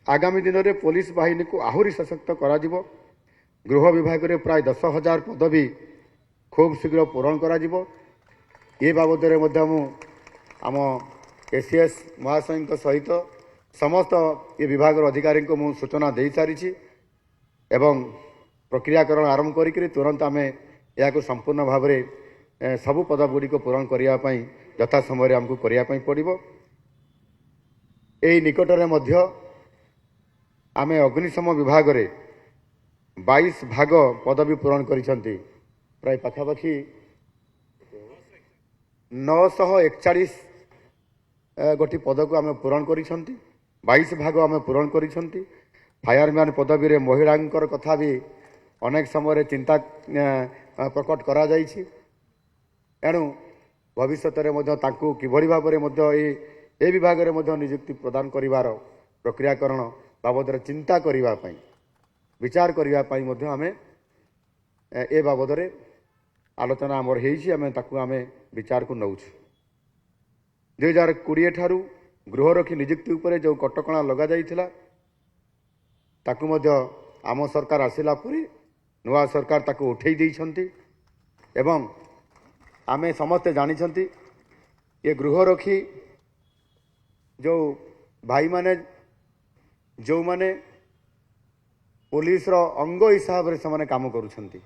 आगामी दिन में पुलिस बाहिनी को आहुरी सशक्त करा जिवो। गृह विभाग में प्राय 10,000 पदवी खूब शीघ्र पूरण करा जिवो। ये बाबद आम एसीएस महाशय सहित समस्त ये विभाग अधिकारी को मु सूचना दे सारी एवं प्रक्रियाकरण आरंभ करी तुरंत आम यह संपूर्ण भाव में सबु पदगुड़ी को पूरण करने यथा समय आमको करने पड़ो। यही निकटरे मध्य आम अग्निशम विभाग रे 22 भाग पदवी पूरण करिसंती। प्राय पाखापाखि 941 गोटी पद को आम पूरण करिसंती। 22 भाग आम पूरण करिसंती। फायरमैन पदवी रे महिलांकर कथा भी अनेक समय चिंता प्रकट करा जाइछि। एणु भविष्य में किभली भाव में ए विभाग में नियुक्ति प्रदान करिवार प्रक्रियाकरण बाबद चिंता करने विचार करने आम ए बाबद आलोचना आमर आम विचार को नौ। 2020 ठारू गृहरक्षी नियुक्ति उपरे जो कटकणा लगा जाइथिला ताकू मध्य आम सरकार आसिला परे नुआ सरकार ताकू उठेई देइछंती एवं आमे समस्ते जानिछंती ये गृहरक्षी जो भाई माने जो माने पुलिस रो अंग हिसाब रे समाने काम करूछंती।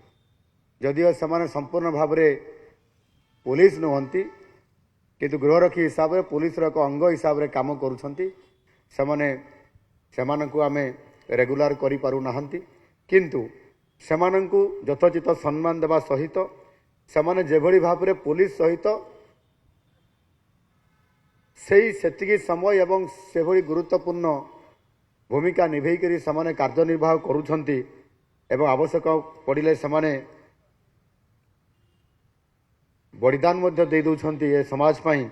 जदिओ समाने संपूर्ण भाव रे पुलिस नुहंती किंतु गृहरक्षी हिसाब रे पुलिस रो एक अंग हिसाब रे काम करूछंती। समाने सेमानकु आमे रेगुलर करि पारु नाहंती किंतु सेमानकु यथोचित सम्मान देवा सहित सेमाने जेभली भाव रे पुलिस सहित सेतिकी समय एवं से गुरुत्वपूर्ण भूमिका निभेकरी समाने कार्यनिर्वाह करुछंती एवं आवश्यक पड़िले समाने बलिदान मध्य दे दउछंती ए समाज पई।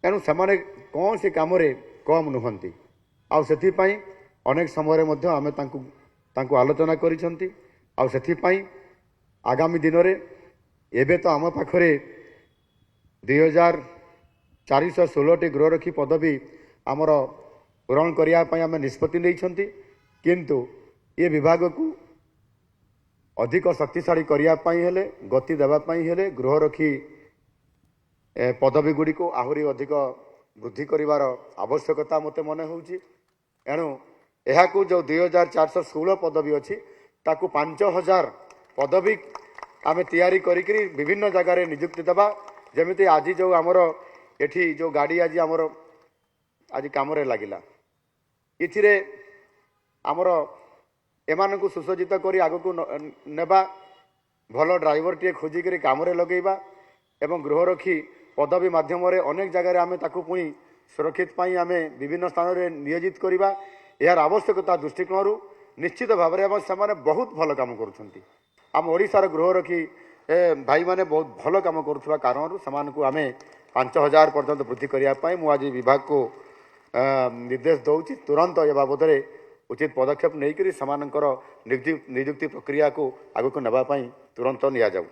एनु समाने कौन से काम रे कम नुहंती आ सेथि पई अनेक समय मध्य आमे तांकु आलोचना करिछंती आ सेथि पई आगामी दिन रे एबे तो आम पाखरे 2416 गृहरक्षी पदवी आमर पूरण करने आम निष्पत्ति नहीं किंतु ये विभाग को अधिक शक्तिशाली करने गति देवाई हेले गृहरक्षी पदवी गुड़ी को आहरी अधिक वृद्धि करिवार आवश्यकता मते मन होउची। एणु यह जो 2416 पदवी अच्छी ताकू 5000 पदवी आम तैयारी करी विभिन्न जगार नियुक्ति देवा। जमिति आज जो आमर एठी जो गाड़ी आज आमर आज काम लगिला इथिरे आमर एमानकु सुसज्जित करी आगो को नेबा भल ड्राइवर टे खोजिक काम लगेबा एवं गृहरक्षी पदवी माध्यम अनेक जगह आम ताकू पुणी सुरक्षित पाई आम विभिन्न स्थान में नियोजित करवा यार आवश्यकता दृष्टिकोण निश्चित भाव में से बहुत भल काम करुछंती। आम ओडिशार गृहरक्षी भाई माने बहुत भल काम करुवा कारण से आम 5000 पर्यंत वृद्धि करने मुझे आज विभाग को निर्देश दौची तुरंत ये बाबद उचित पदक्षेप नहीं करी नियुक्ति प्रक्रिया को आगक नेबाई तुरंत निया जाऊ।